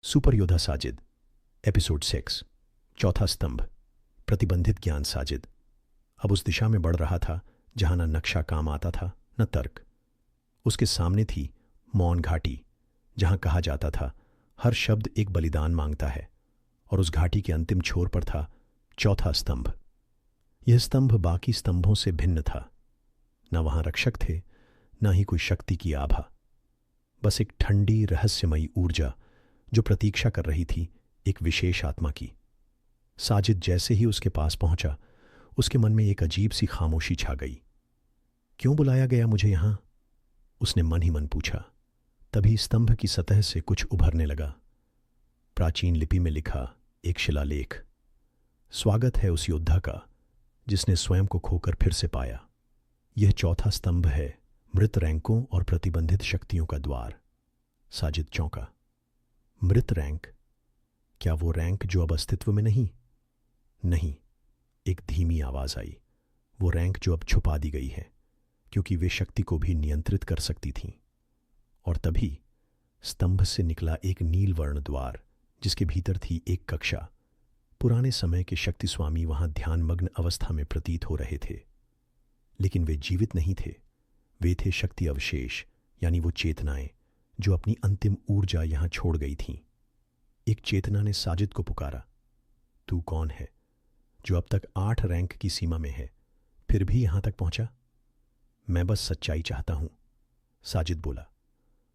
Super योद्धा Sajid, episode 6। चौथा स्तंभ। प्रतिबंधित ज्ञान। साजिद अब उस दिशा में बढ़ रहा था जहां न नक्शा काम आता था न तर्क। उसके सामने थी मौन घाटी, जहां कहा जाता था हर शब्द एक बलिदान मांगता है, और उस घाटी के अंतिम छोर पर था चौथा स्तंभ। यह स्तंभ बाकी स्तंभों से भिन्न था। न वहां रक्षक थे, न ही कोई शक्ति की आभा, बस एक ठंडी रहस्यमयी ऊर्जा जो प्रतीक्षा कर रही थी एक विशेष आत्मा की। साजिद जैसे ही उसके पास पहुंचा, उसके मन में एक अजीब सी खामोशी छा गई। क्यों बुलाया गया मुझे यहां? उसने मन ही मन पूछा। तभी स्तंभ की सतह से कुछ उभरने लगा। प्राचीन लिपि में लिखा एक शिलालेख। स्वागत है उस योद्धा का जिसने स्वयं को खोकर फिर से पाया। यह चौथा स्तंभ है, मृत रैंकों और प्रतिबंधित शक्तियों का द्वार। साजिद चौंका। मृत रैंक? क्या वो रैंक जो अब अस्तित्व में नहीं? नहीं, एक धीमी आवाज आई। वो रैंक जो अब छुपा दी गई है, क्योंकि वे शक्ति को भी नियंत्रित कर सकती थीं। और तभी स्तंभ से निकला एक नीलवर्ण द्वार, जिसके भीतर थी एक कक्षा। पुराने समय के शक्ति स्वामी वहां ध्यानमग्न अवस्था में प्रतीत हो रहे थे, लेकिन वे जीवित नहीं थे। वे थे शक्ति अवशेष, यानी वो चेतनाएं जो अपनी अंतिम ऊर्जा यहां छोड़ गई थीं। एक चेतना ने साजिद को पुकारा। तू कौन है जो अब तक 8 रैंक की सीमा में है, फिर भी यहां तक पहुंचा? मैं बस सच्चाई चाहता हूं, साजिद बोला।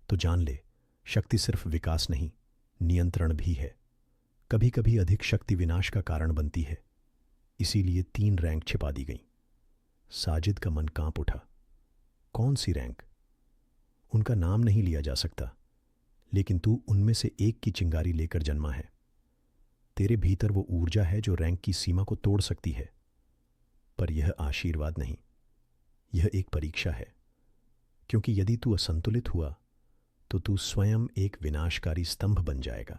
तो जान ले, शक्ति सिर्फ विकास नहीं, नियंत्रण भी है। कभी कभी अधिक शक्ति विनाश का कारण बनती है, इसीलिए 3 रैंक छिपा दी गई। साजिद का मन कांप उठा। कौन सी रैंक? उनका नाम नहीं लिया जा सकता, लेकिन तू उनमें से एक की चिंगारी लेकर जन्मा है। तेरे भीतर वो ऊर्जा है जो रैंक की सीमा को तोड़ सकती है। पर यह आशीर्वाद नहीं, यह एक परीक्षा है, क्योंकि यदि तू असंतुलित हुआ तो तू स्वयं एक विनाशकारी स्तंभ बन जाएगा।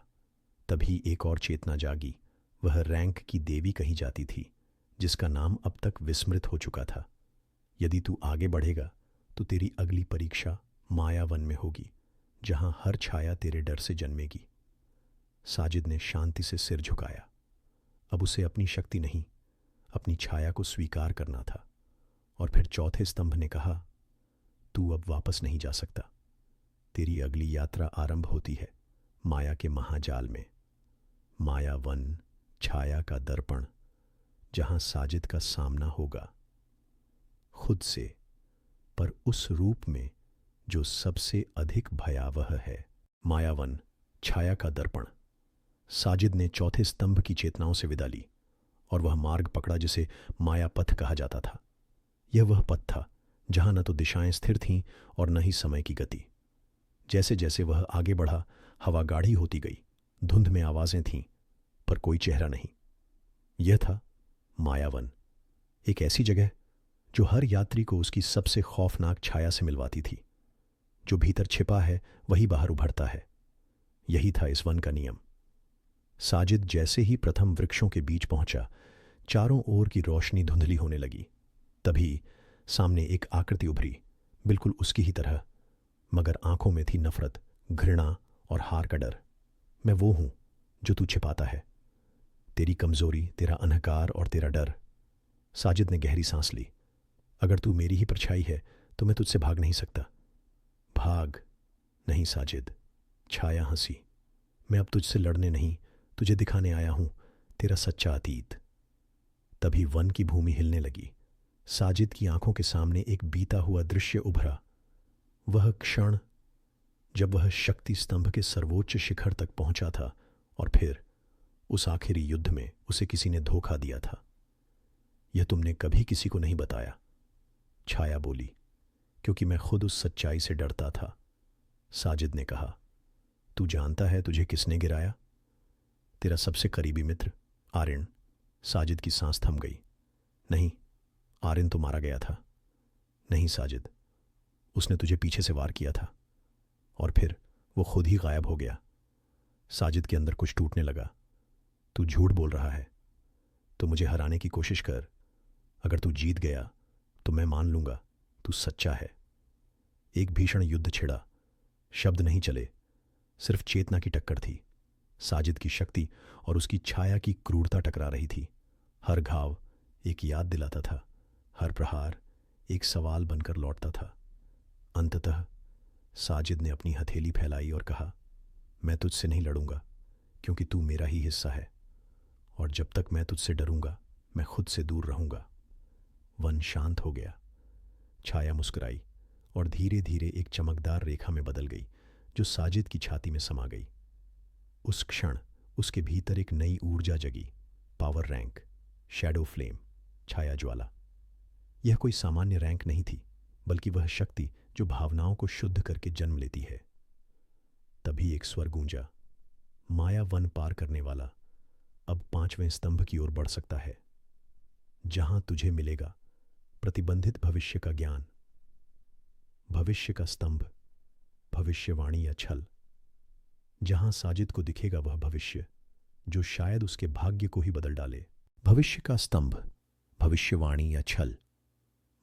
तभी एक और चेतना जागी। वह रैंक की देवी कही जाती थी, जिसका नाम अब तक विस्मृत हो चुका था। यदि तू आगे बढ़ेगा तो तेरी अगली परीक्षा मायावन में होगी, जहां हर छाया तेरे डर से जन्मेगी। साजिद ने शांति से सिर झुकाया। अब उसे अपनी शक्ति नहीं, अपनी छाया को स्वीकार करना था। और फिर चौथे स्तंभ ने कहा, तू अब वापस नहीं जा सकता। तेरी अगली यात्रा आरंभ होती है माया के महाजाल में। मायावन, छाया का दर्पण, जहां साजिद का सामना होगा खुद से, पर उस रूप में जो सबसे अधिक भयावह है। मायावन, छाया का दर्पण। साजिद ने चौथे स्तंभ की चेतनाओं से विदा ली और वह मार्ग पकड़ा जिसे माया पथ कहा जाता था। यह वह पथ था जहां न तो दिशाएं स्थिर थीं और न ही समय की गति। जैसे जैसे वह आगे बढ़ा, हवा गाढ़ी होती गई। धुंध में आवाजें थीं, पर कोई चेहरा नहीं। यह था मायावन, एक ऐसी जगह जो हर यात्री को उसकी सबसे खौफनाक छाया से मिलवाती थी। जो भीतर छिपा है वही बाहर उभरता है। यही था इस वन का नियम। साजिद जैसे ही प्रथम वृक्षों के बीच पहुंचा, चारों ओर की रोशनी धुंधली होने लगी। तभी सामने एक आकृति उभरी, बिल्कुल उसकी ही तरह, मगर आंखों में थी नफरत, घृणा और हार का डर। मैं वो हूं जो तू छिपाता है। तेरी कमजोरी, तेरा अहंकार और तेरा डर। साजिद ने गहरी सांस ली। अगर तू मेरी ही परछाई है तो मैं तुझसे भाग नहीं सकता। भाग नहीं साजिद, छाया हंसी। मैं अब तुझसे लड़ने नहीं, तुझे दिखाने आया हूं तेरा सच्चा अतीत। तभी वन की भूमि हिलने लगी। साजिद की आंखों के सामने एक बीता हुआ दृश्य उभरा। वह क्षण जब वह शक्ति स्तंभ के सर्वोच्च शिखर तक पहुंचा था, और फिर उस आखिरी युद्ध में उसे किसी ने धोखा दिया था। यह तुमने कभी किसी को नहीं बताया, छाया बोली, क्योंकि मैं खुद उस सच्चाई से डरता था। साजिद ने कहा, तू जानता है तुझे किसने गिराया? तेरा सबसे करीबी मित्र आर्यन। साजिद की सांस थम गई। नहीं, आर्यन तो मारा गया था। नहीं साजिद, उसने तुझे पीछे से वार किया था, और फिर वो खुद ही गायब हो गया। साजिद के अंदर कुछ टूटने लगा। तू झूठ बोल रहा है। तो मुझे हराने की कोशिश कर। अगर तू जीत गया तो मैं मान लूंगा तू सच्चा है। एक भीषण युद्ध छिड़ा। शब्द नहीं चले, सिर्फ चेतना की टक्कर थी। साजिद की शक्ति और उसकी छाया की क्रूरता टकरा रही थी। हर घाव एक याद दिलाता था, हर प्रहार एक सवाल बनकर लौटता था। अंततः साजिद ने अपनी हथेली फैलाई और कहा, मैं तुझसे नहीं लड़ूंगा, क्योंकि तू मेरा ही हिस्सा है, और जब तक मैं तुझसे डरूंगा मैं खुद से दूर रहूंगा। वन शांत हो गया। छाया मुस्कुराई और धीरे धीरे एक चमकदार रेखा में बदल गई, जो साजिद की छाती में समा गई। उस क्षण उसके भीतर एक नई ऊर्जा जगी। पावर रैंक, शैडो फ्लेम, छाया ज्वाला। यह कोई सामान्य रैंक नहीं थी, बल्कि वह शक्ति जो भावनाओं को शुद्ध करके जन्म लेती है। तभी एक स्वर गूंजा, माया वन पार करने वाला अब 5वें स्तंभ की ओर बढ़ सकता है, जहां तुझे मिलेगा प्रतिबंधित भविष्य का ज्ञान। भविष्य का स्तंभ, भविष्यवाणी या छल। जहां साजिद को दिखेगा वह भविष्य जो शायद उसके भाग्य को ही बदल डाले। भविष्य का स्तंभ, भविष्यवाणी या छल।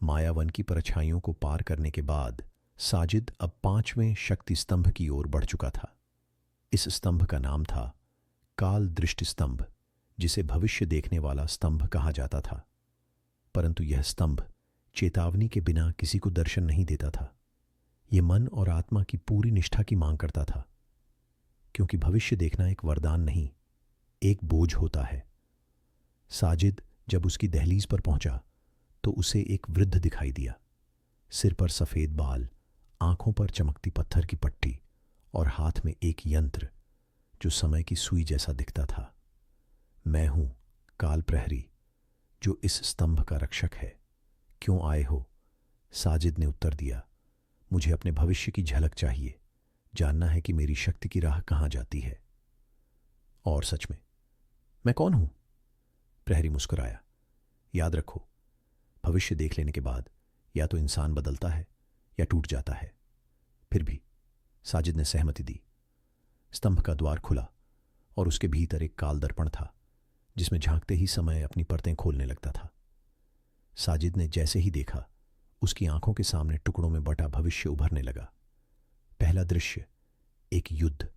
मायावन की परछाइयों को पार करने के बाद साजिद अब 5वें शक्ति स्तंभ की ओर बढ़ चुका था। इस स्तंभ का नाम था काल दृष्टि स्तंभ, जिसे भविष्य देखने वाला स्तंभ कहा जाता था। परंतु यह स्तंभ चेतावनी के बिना किसी को दर्शन नहीं देता था। यह मन और आत्मा की पूरी निष्ठा की मांग करता था, क्योंकि भविष्य देखना एक वरदान नहीं, एक बोझ होता है। साजिद जब उसकी दहलीज पर पहुंचा तो उसे एक वृद्ध दिखाई दिया। सिर पर सफेद बाल, आंखों पर चमकती पत्थर की पट्टी और हाथ में एक यंत्र जो समय की सुई जैसा दिखता था। मैं हूं काल प्रहरी, जो इस स्तंभ का रक्षक है। क्यों आए हो? साजिद ने उत्तर दिया, मुझे अपने भविष्य की झलक चाहिए, जानना है कि मेरी शक्ति की राह कहां जाती है। और सच में, मैं कौन हूं? प्रहरी मुस्कुराया। याद रखो, भविष्य देख लेने के बाद या तो इंसान बदलता है या टूट जाता है। फिर भी साजिद ने सहमति दी। स्तंभ का द्वार खुला और उसके भीतर एक काल दर्पण था, जिसमें झांकते ही समय अपनी परतें खोलने लगता था। साजिद ने जैसे ही देखा, उसकी आंखों के सामने टुकड़ों में बटा भविष्य उभरने लगा। पहला दृश्य, एक युद्ध,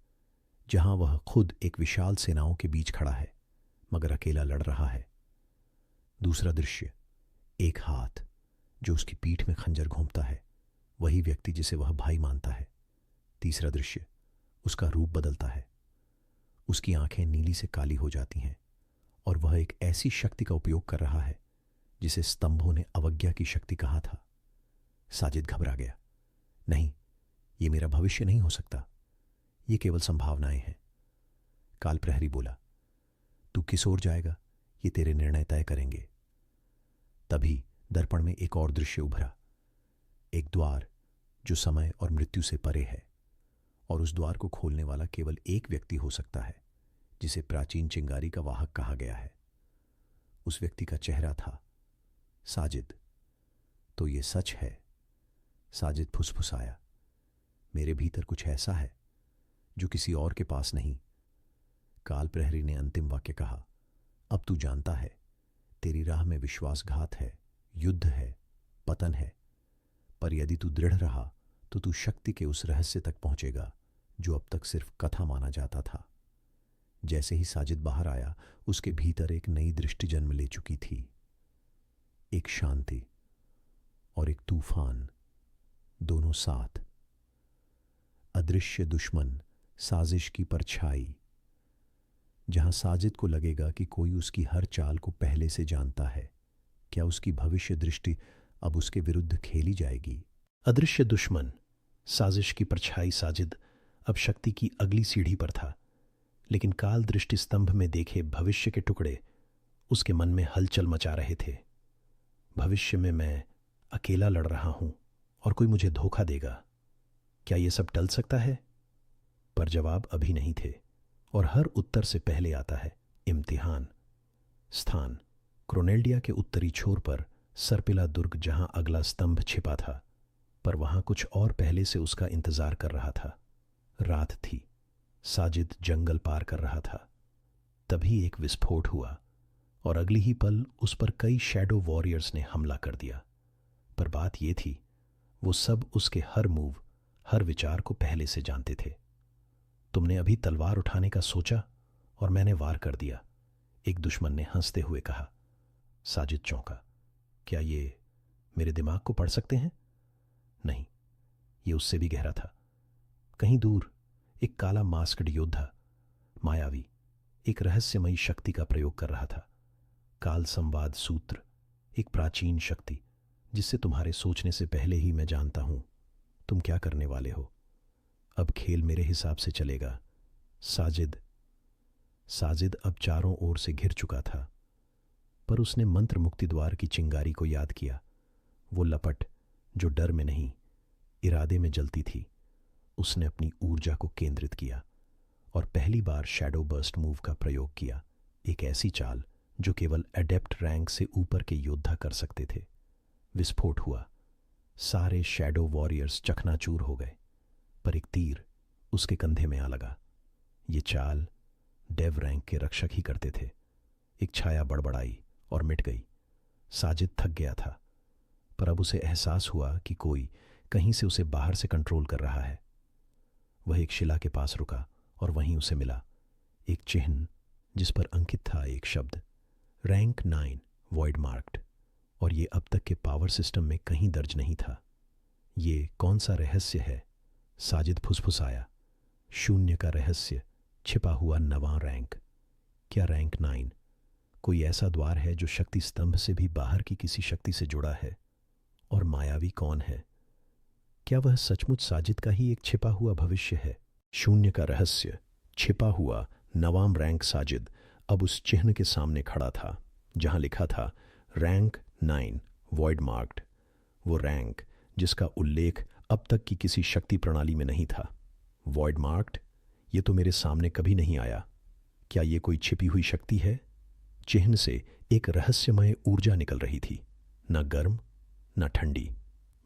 जहां वह खुद एक विशाल सेनाओं के बीच खड़ा है, मगर अकेला लड़ रहा है। दूसरा दृश्य, एक हाथ जो उसकी पीठ में खंजर घूमता है, वही व्यक्ति जिसे वह भाई मानता है। तीसरा दृश्य, उसका रूप बदलता है। उसकी आंखें नीली से काली हो जाती हैं और वह एक ऐसी शक्ति का उपयोग कर रहा है जिसे स्तंभों ने अवज्ञा की शक्ति कहा था। साजिद घबरा गया। नहीं, ये मेरा भविष्य नहीं हो सकता, ये केवल संभावनाएं हैं। काल प्रहरी बोला, तू किस ओर जाएगा ये तेरे निर्णय तय करेंगे। तभी दर्पण में एक और दृश्य उभरा, एक द्वार जो समय और मृत्यु से परे है, और उस द्वार को खोलने वाला केवल एक व्यक्ति हो सकता है, जिसे प्राचीन चिंगारी का वाहक कहा गया है। उस व्यक्ति का चेहरा था साजिद। तो ये सच है? साजिद फुसफुसाया, मेरे भीतर कुछ ऐसा है जो किसी और के पास नहीं। काल प्रहरी ने अंतिम वाक्य कहा, अब तू जानता है, तेरी राह में विश्वासघात है, युद्ध है, पतन है, पर यदि तू दृढ़ रहा तो तू शक्ति के उस रहस्य तक पहुंचेगा जो अब तक सिर्फ कथा माना जाता था। जैसे ही साजिद बाहर आया, उसके भीतर एक नई दृष्टि जन्म ले चुकी थी। एक शांति और एक तूफान, दोनों साथ। अदृश्य दुश्मन, साजिश की परछाई। जहां साजिद को लगेगा कि कोई उसकी हर चाल को पहले से जानता है, क्या उसकी भविष्य दृष्टि अब उसके विरुद्ध खेली जाएगी? अदृश्य दुश्मन, साजिश की परछाई। साजिद अब शक्ति की अगली सीढ़ी पर था, लेकिन काल दृष्टि स्तंभ में देखे भविष्य के टुकड़े उसके मन में हलचल मचा रहे थे। भविष्य में मैं अकेला लड़ रहा हूं और कोई मुझे धोखा देगा। क्या यह सब टल सकता है? पर जवाब अभी नहीं थे, और हर उत्तर से पहले आता है इम्तिहान। स्थान, क्रोनेल्डिया के उत्तरी छोर पर सरपिला दुर्ग, जहां अगला स्तंभ छिपा था, पर वहां कुछ और पहले से उसका इंतजार कर रहा था। रात थी, साजिद जंगल पार कर रहा था। तभी एक विस्फोट हुआ और अगली ही पल उस पर कई शैडो वॉरियर्स ने हमला कर दिया। पर बात यह थी, वो सब उसके हर मूव, हर विचार को पहले से जानते थे। तुमने अभी तलवार उठाने का सोचा? और मैंने वार कर दिया, एक दुश्मन ने हंसते हुए कहा। साजिद चौंका। क्या ये मेरे दिमाग को पढ़ सकते हैं? नहीं, ये उससे भी गहरा था। कहीं दूर एक काला मास्कड योद्धा, मायावी, एक रहस्यमयी शक्ति का प्रयोग कर रहा था। काल संवाद सूत्र, एक प्राचीन शक्ति जिससे तुम्हारे सोचने से पहले ही मैं जानता हूं तुम क्या करने वाले हो। अब खेल मेरे हिसाब से चलेगा। साजिद अब चारों ओर से घिर चुका था, पर उसने मंत्र मुक्ति द्वार की चिंगारी को याद किया। वो लपट जो डर में नहीं, इरादे में जलती थी। उसने अपनी ऊर्जा को केंद्रित किया और पहली बार शैडो बर्स्ट मूव का प्रयोग किया, एक ऐसी चाल जो केवल एडेप्ट रैंक से ऊपर के योद्धा कर सकते थे। विस्फोट हुआ, सारे शैडो वॉरियर्स चकनाचूर हो गए, पर एक तीर उसके कंधे में आ लगा। ये चाल डेव रैंक के रक्षक ही करते थे। एक छाया बड़बड़ाई और मिट गई। साजिद थक गया था, पर अब उसे एहसास हुआ कि कोई कहीं से उसे बाहर से कंट्रोल कर रहा है। वह एक शिला के पास रुका और वहीं उसे मिला एक चिन्ह जिस पर अंकित था एक शब्द, रैंक 9 वॉइड मार्क्ड, और ये अब तक के पावर सिस्टम में कहीं दर्ज नहीं था। ये कौन सा रहस्य है? साजिद फुसफुसाया। शून्य का रहस्य, छिपा हुआ 9वां रैंक। क्या रैंक 9 कोई ऐसा द्वार है जो शक्ति स्तंभ से भी बाहर की किसी शक्ति से जुड़ा है? और मायावी कौन है? क्या वह सचमुच साजिद का ही एक छिपा हुआ भविष्य है? शून्य का रहस्य, छिपा हुआ 9वां रैंक। साजिद अब उस चिन्ह के सामने खड़ा था जहां लिखा था रैंक 9 वॉइड मार्क्ड। वो रैंक जिसका उल्लेख अब तक की किसी शक्ति प्रणाली में नहीं था। वॉइड मार्क्ड, ये तो मेरे सामने कभी नहीं आया। क्या ये कोई छिपी हुई शक्ति है? चिन्ह से एक रहस्यमय ऊर्जा निकल रही थी, न गर्म न ठंडी,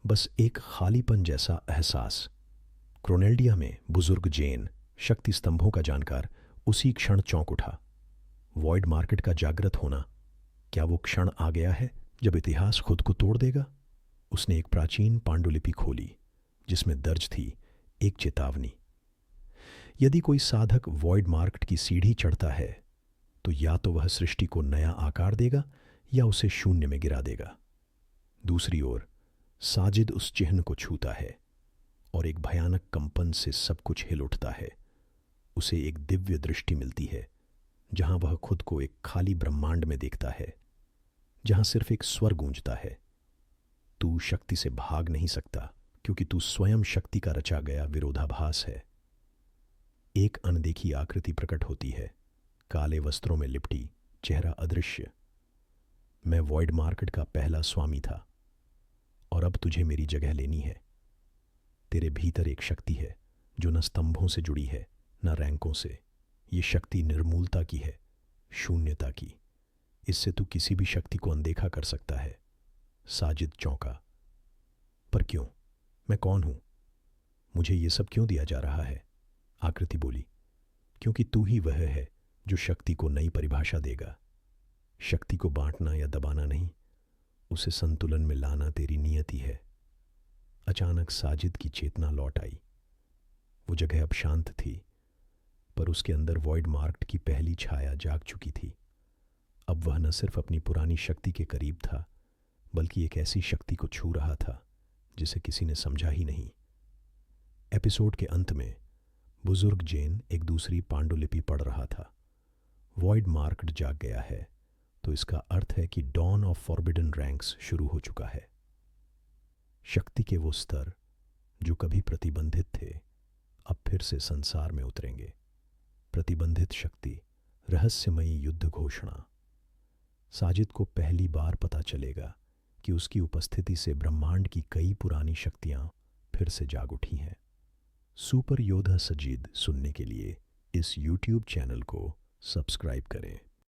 बस एक खालीपन जैसा एहसास। क्रोनेल्डिया में बुजुर्ग जेन, शक्ति स्तंभों का जानकार, उसी क्षण चौंक उठा। वॉइड मार्केट का जागृत होना, क्या वो क्षण आ गया है जब इतिहास खुद को तोड़ देगा? उसने एक प्राचीन पांडुलिपि खोली जिसमें दर्ज थी एक चेतावनी। यदि कोई साधक वॉइड मार्केट की सीढ़ी चढ़ता है तो या तो वह सृष्टि को नया आकार देगा या उसे शून्य में गिरा देगा। दूसरी ओर साजिद उस चिन्ह को छूता है और एक भयानक कंपन से सब कुछ हिल उठता है। उसे एक दिव्य दृष्टि मिलती है जहां वह खुद को एक खाली ब्रह्मांड में देखता है, जहां सिर्फ एक स्वर गूंजता है, तू शक्ति से भाग नहीं सकता क्योंकि तू स्वयं शक्ति का रचा गया विरोधाभास है। एक अनदेखी आकृति प्रकट होती है, काले वस्त्रों में लिपटी, चेहरा अदृश्य। मैं वॉइड मार्केट का पहला स्वामी था और अब तुझे मेरी जगह लेनी है। तेरे भीतर एक शक्ति है जो न स्तंभों से जुड़ी है न रैंकों से। ये शक्ति निर्मूलता की है, शून्यता की। इससे तू किसी भी शक्ति को अनदेखा कर सकता है। साजिद चौंका। पर क्यों? मैं कौन हूं? मुझे ये सब क्यों दिया जा रहा है? आकृति बोली, क्योंकि तू ही वह है जो शक्ति को नई परिभाषा देगा। शक्ति को बांटना या दबाना नहीं, उसे संतुलन में लाना तेरी नियति है। अचानक साजिद की चेतना लौट आई। वो जगह अब शांत थी, पर उसके अंदर वॉइड मार्क्ड की पहली छाया जाग चुकी थी। अब वह न सिर्फ अपनी पुरानी शक्ति के करीब था, बल्कि एक ऐसी शक्ति को छू रहा था जिसे किसी ने समझा ही नहीं। एपिसोड के अंत में बुजुर्ग जेन एक दूसरी पांडुलिपि पढ़ रहा था। वॉइड मार्क्ड जाग गया है तो इसका अर्थ है कि डॉन ऑफ फॉरबिडन रैंक्स शुरू हो चुका है। शक्ति के वो स्तर जो कभी प्रतिबंधित थे अब फिर से संसार में उतरेंगे। प्रतिबंधित शक्ति, रहस्यमयी युद्ध घोषणा। साजिद को पहली बार पता चलेगा कि उसकी उपस्थिति से ब्रह्मांड की कई पुरानी शक्तियां फिर से जाग उठी हैं। सुपर योद्धा साजिद सुनने के लिए इस YouTube चैनल को सब्सक्राइब करें।